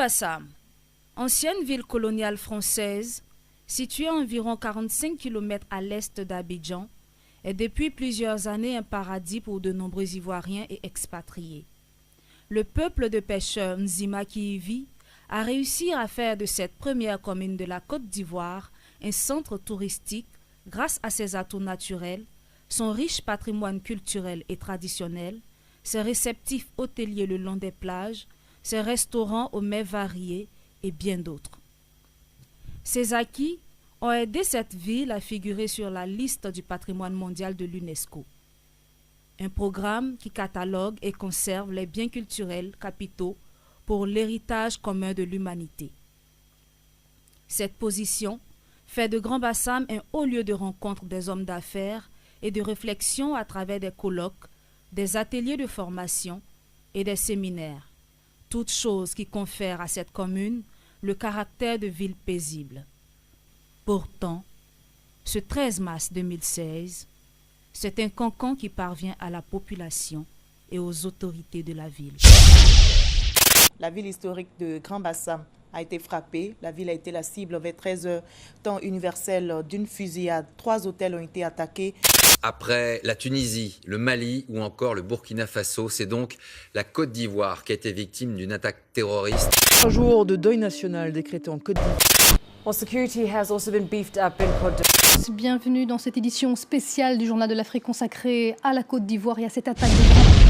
Grand-Bassam, ancienne ville coloniale française, située à environ 45 km à l'est d'Abidjan, est depuis plusieurs années un paradis pour de nombreux Ivoiriens et expatriés. Le peuple de pêcheurs Nzima qui y vit a réussi à faire de cette première commune de la Côte d'Ivoire un centre touristique grâce à ses atouts naturels, son riche patrimoine culturel et traditionnel, ses réceptifs hôteliers le long des plages, ses restaurants aux mets variés et bien d'autres. Ces acquis ont aidé cette ville à figurer sur la liste du patrimoine mondial de l'UNESCO. Un programme qui catalogue et conserve les biens culturels capitaux pour l'héritage commun de l'humanité. Cette position fait de Grand-Bassam un haut lieu de rencontre des hommes d'affaires et de réflexion à travers des colloques, des ateliers de formation et des séminaires, toutes choses qui confèrent à cette commune le caractère de ville paisible. Pourtant, ce 13 mars 2016, c'est un cancan qui parvient à la population et aux autorités de la ville. La ville historique de Grand-Bassam a été frappée. La ville a été la cible vers 13 heures, temps universel d'une fusillade. 3 hôtels ont été attaqués. Après la Tunisie, le Mali ou encore le Burkina Faso, c'est donc la Côte d'Ivoire qui a été victime d'une attaque terroriste. Un jour de deuil national décrété en Côte d'Ivoire. Well, security has also been beefed up in Côte d'Ivoire. Bienvenue dans cette édition spéciale du Journal de l'Afrique consacrée à la Côte d'Ivoire et à cette attaque de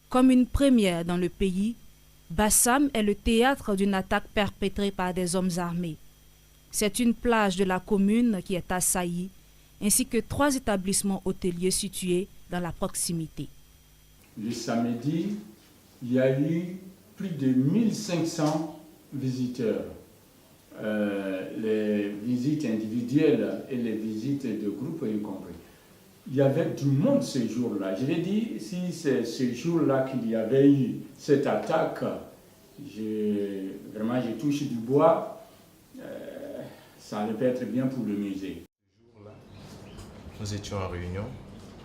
Comme une première dans le pays, Bassam est le théâtre d'une attaque perpétrée par des hommes armés. C'est une plage de la commune qui est assaillie, ainsi que 3 établissements hôteliers situés dans la proximité. Le samedi, il y a eu plus de 1500 visiteurs. Les visites individuelles et les visites de groupe y compris. Il y avait du monde ce jour-là. Je l'ai dit, si c'est ce jour-là qu'il y avait eu cette attaque, vraiment je touche du bois, ça allait pas être bien pour le musée. Ce jour-là, nous étions en réunion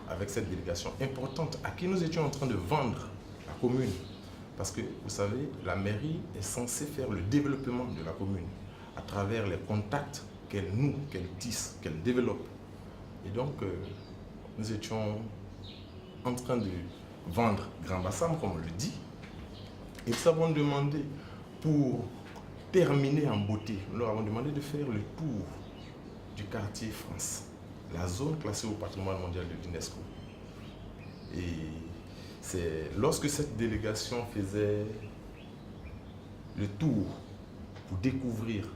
avec cette délégation importante à qui nous étions en train de vendre la commune. Parce que, vous savez, la mairie est censée faire le développement de la commune à travers les contacts qu'elle noue, qu'elle tisse, qu'elle développe. Et donc, nous étions en train de vendre Grand-Bassam, comme on le dit. Et nous avons demandé, pour terminer en beauté, nous leur avons demandé de faire le tour du quartier France, la zone classée au patrimoine mondial de l'UNESCO. Et c'est lorsque cette délégation faisait le tour pour découvrir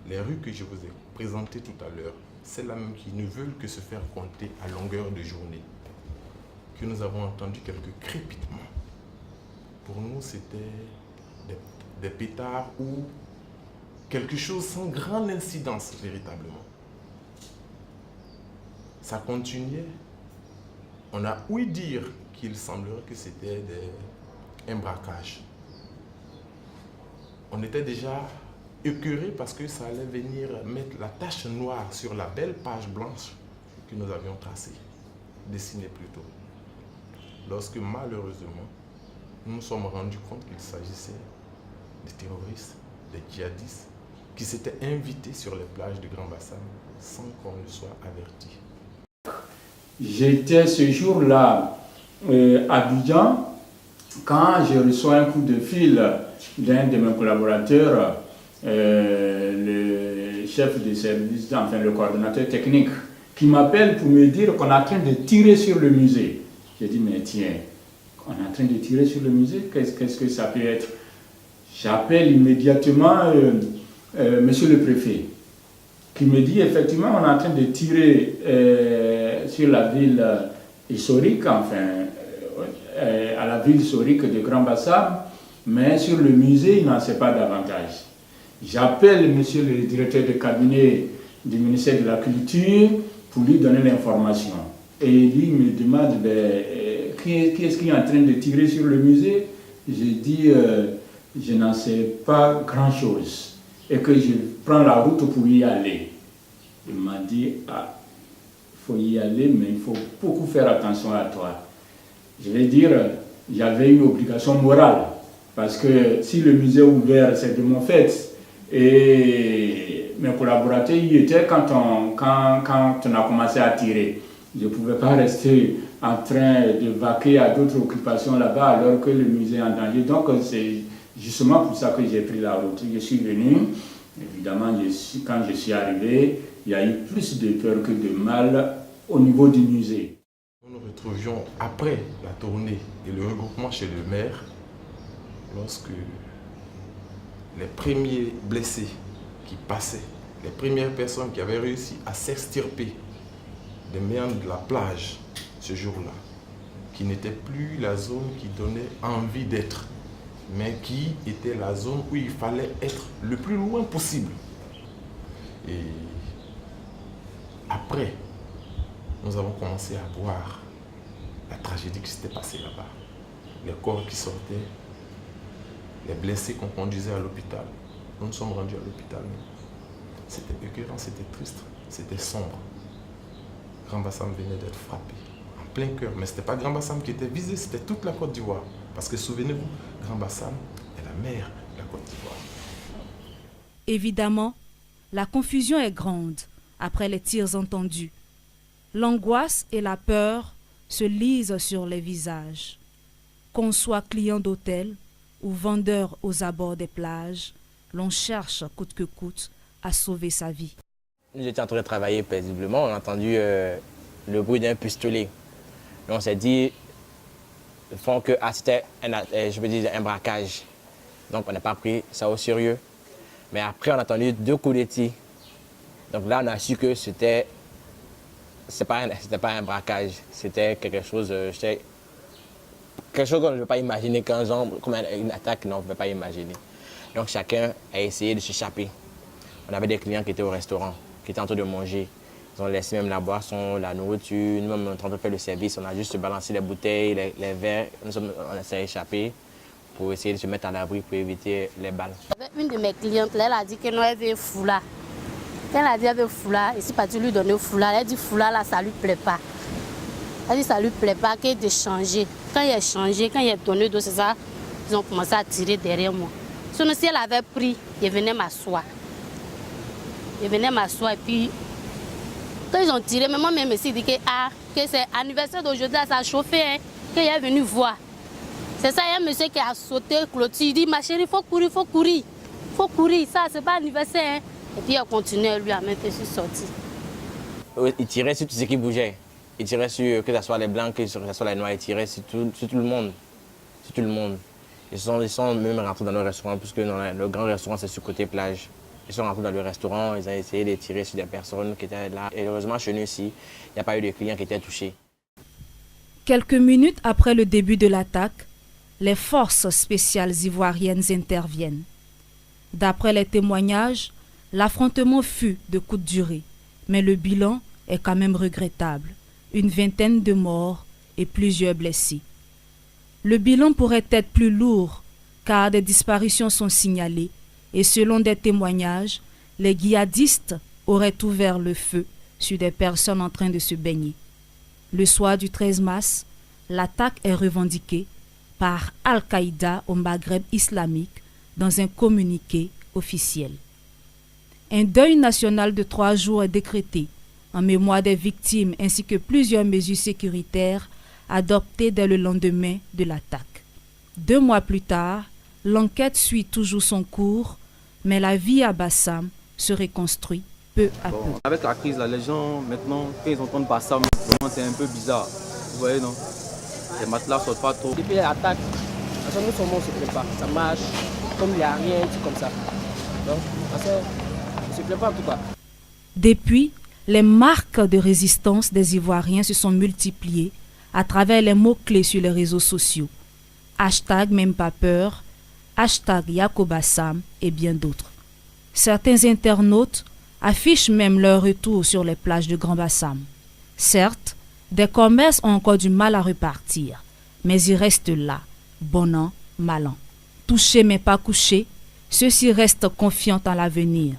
les rues que je vous ai présentées tout à l'heure, celles-là même qui ne veulent que se faire compter à longueur de journée, que nous avons entendu quelques crépitements. Pour nous, c'était des pétards ou quelque chose sans grande incidence véritablement. Ça continuait. On a ouï dire qu'il semblerait que c'était un braquage. On était déjà écœurés parce que ça allait venir mettre la tache noire sur la belle page blanche que nous avions tracée, dessinée plutôt. Lorsque malheureusement, nous nous sommes rendus compte qu'il s'agissait des terroristes, des djihadistes, qui s'étaient invités sur les plages de Grand-Bassam sans qu'on ne soit averti. J'étais ce jour-là à Abidjan quand je reçois un coup de fil d'un de mes collaborateurs, le chef de service, enfin le coordonnateur technique, qui m'appelle pour me dire qu'on est en train de tirer sur le musée. J'ai dit, mais tiens, on est en train de tirer sur le musée, qu'est-ce que ça peut être? J'appelle immédiatement monsieur le préfet, qui me dit, effectivement, on est en train de tirer sur la ville historique, enfin, à la ville historique de Grand Bassam, mais sur le musée, il n'en sait pas davantage. J'appelle monsieur le directeur de cabinet du ministère de la Culture pour lui donner l'information. Et lui me demande, qui est-ce qui est en train de tirer sur le musée? J'ai dit, je n'en sais pas grand-chose et que je prends la route pour y aller. Il m'a dit, ah, il faut y aller, mais il faut beaucoup faire attention à toi. Je vais dire, j'avais une obligation morale, parce que si le musée est ouvert, c'est de mon fait. Et mes collaborateurs y étaient quand on a commencé à tirer. Je ne pouvais pas rester en train de vaquer à d'autres occupations là-bas alors que le musée est en danger. Donc c'est justement pour ça que j'ai pris la route. Je suis venu, évidemment, quand je suis arrivé, il y a eu plus de peur que de mal au niveau du musée. Nous nous retrouvions après la tournée et le regroupement chez le maire, lorsque les premiers blessés qui passaient, les premières personnes qui avaient réussi à s'extirper des méandres de la plage ce jour-là, qui n'était plus la zone qui donnait envie d'être, mais qui était la zone où il fallait être le plus loin possible. Et après, nous avons commencé à voir la tragédie qui s'était passée là-bas. Les corps qui sortaient, les blessés qu'on conduisait à l'hôpital. Nous nous sommes rendus à l'hôpital. C'était écœurant, c'était triste, c'était sombre. Grand Bassam venait d'être frappé, en plein cœur. Mais ce n'était pas Grand Bassam qui était visé, c'était toute la Côte d'Ivoire. Parce que souvenez-vous, Grand Bassam est la mère de la Côte d'Ivoire. Évidemment, la confusion est grande après les tirs entendus. L'angoisse et la peur se lisent sur les visages. Qu'on soit client d'hôtel ou vendeur aux abords des plages, l'on cherche coûte que coûte à sauver sa vie. Nous étions en train de travailler paisiblement, on a entendu le bruit d'un pistolet. Et on s'est dit que c'était un braquage. Donc on n'a pas pris ça au sérieux. Mais après on a entendu 2 coups de tir. Donc là on a su que c'était pas un braquage, c'était quelque chose qu'on ne peut pas imaginer, comme une attaque, non, on ne peut pas imaginer. Donc chacun a essayé de s'échapper. On avait des clients qui étaient au restaurant, qui étaient en train de manger. Ils ont laissé même la boisson, la nourriture, nous-mêmes on est en train de faire le service, on a juste balancé les bouteilles, les verres, on s'est échappé pour essayer de se mettre à l'abri pour éviter les balles. Une de mes clientes, elle a dit qu'elle avait un foulard. Quand elle a dit avec foulard, il s'est parti lui donner le foulard. Elle a dit foulard là, ça ne lui plaît pas. Elle a dit ça ne lui plaît pas, qu'elle ait changé. Quand il a changé, quand il a donné d'eau, c'est ça, ils ont commencé à tirer derrière moi. Sinon, si elle avait pris, il venait m'asseoir. Il venait m'asseoir et puis, quand ils ont tiré, mais moi-même, je me suis dit que c'est l'anniversaire d'aujourd'hui, ça a chauffé, hein, qu'il est venu voir. C'est ça, il y a un monsieur qui a sauté, clôture, il dit, ma chérie, il faut courir, il faut courir. Il faut courir, ça, c'est pas l'anniversaire. Hein. Et puis il a continué, lui, à même fait sur sortie. Il tirait sur tout ce qui bougeait. Il tirait sur, que ce soit les blancs, que ce soit les noirs, il tirait sur tout le monde. Sur tout le monde. Ils sont même rentrés dans le restaurant, puisque le grand restaurant, c'est sur côté plage. Ils sont rentrés dans le restaurant, ils ont essayé de tirer sur des personnes qui étaient là. Et heureusement, chez nous ici, il n'y a pas eu de clients qui étaient touchés. Quelques minutes après le début de l'attaque, les forces spéciales ivoiriennes interviennent. D'après les témoignages, l'affrontement fut de courte durée, mais le bilan est quand même regrettable. Une vingtaine de morts et plusieurs blessés. Le bilan pourrait être plus lourd car des disparitions sont signalées et selon des témoignages, les djihadistes auraient ouvert le feu sur des personnes en train de se baigner. Le soir du 13 mars, l'attaque est revendiquée par Al-Qaïda au Maghreb islamique dans un communiqué officiel. Un deuil national de 3 jours est décrété en mémoire des victimes ainsi que plusieurs mesures sécuritaires adoptées dès le lendemain de l'attaque. 2 mois plus tard, l'enquête suit toujours son cours, mais la vie à Bassam se reconstruit peu à peu. Avec la crise, là, les gens, maintenant, quand ils entendent Bassam, vraiment, c'est un peu bizarre. Vous voyez, non? Les matelas ne sortent pas trop. Depuis l'attaque, nous sommes on se prépare. Ça marche, comme il n'y a rien, c'est comme ça. Donc, on se prépare en tout cas. Depuis, les marques de résistance des Ivoiriens se sont multipliées à travers les mots-clés sur les réseaux sociaux. Hashtag même pas peur, hashtag Yakobassam et bien d'autres. Certains internautes affichent même leur retour sur les plages de Grand Bassam. Certes, des commerces ont encore du mal à repartir, mais ils restent là, bon an, mal an. Touchés mais pas couchés, ceux-ci restent confiants en l'avenir.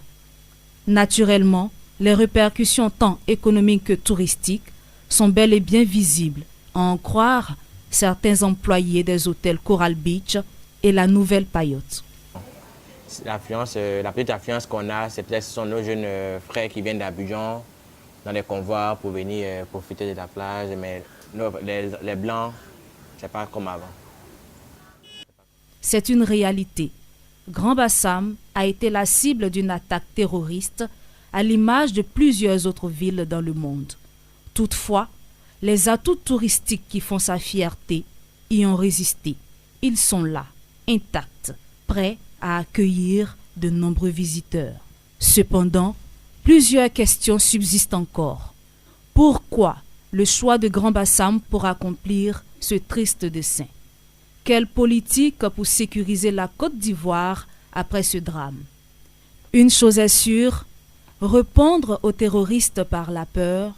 Naturellement, les répercussions tant économiques que touristiques sont bel et bien visibles, à en croire certains employés des hôtels Coral Beach et la Nouvelle Payotte. La petite affluence qu'on a, c'est peut-être ce sont nos jeunes frères qui viennent d'Abidjan dans les convois pour venir profiter de la plage, mais les Blancs, c'est pas comme avant. C'est une réalité. Grand Bassam a été la cible d'une attaque terroriste à l'image de plusieurs autres villes dans le monde. Toutefois, les atouts touristiques qui font sa fierté y ont résisté. Ils sont là, intacts, prêts à accueillir de nombreux visiteurs. Cependant, plusieurs questions subsistent encore. Pourquoi le choix de Grand Bassam pour accomplir ce triste dessein? Quelle politique pour sécuriser la Côte d'Ivoire après ce drame? Une chose est sûre, répondre aux terroristes par la peur,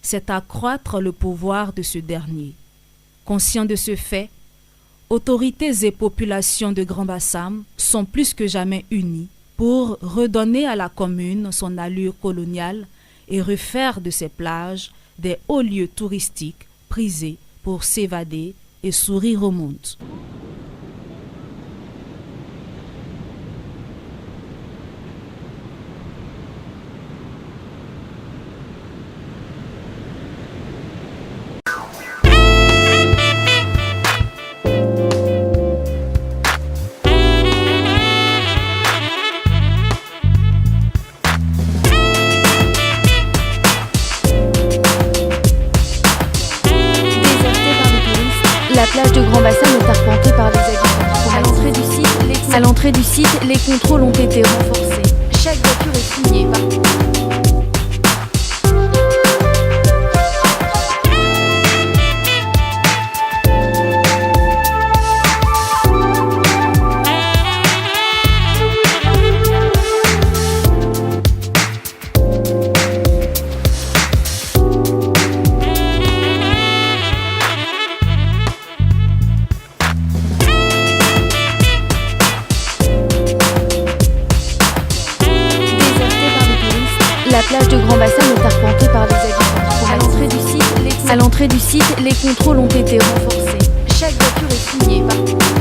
c'est accroître le pouvoir de ce dernier. Conscients de ce fait, autorités et populations de Grand Bassam sont plus que jamais unies pour redonner à la commune son allure coloniale et refaire de ses plages des hauts lieux touristiques prisés pour s'évader et sourire au monde. La plage de Grand Bassam est arpentée par les habitants. À l'entrée du site, les contrôles ont été renforcés. Chaque voiture est signée par... La plage de Grand Bassam est arpentée par les habitants. À l'entrée du site, les contrôles ont été renforcés. Chaque voiture est signée par...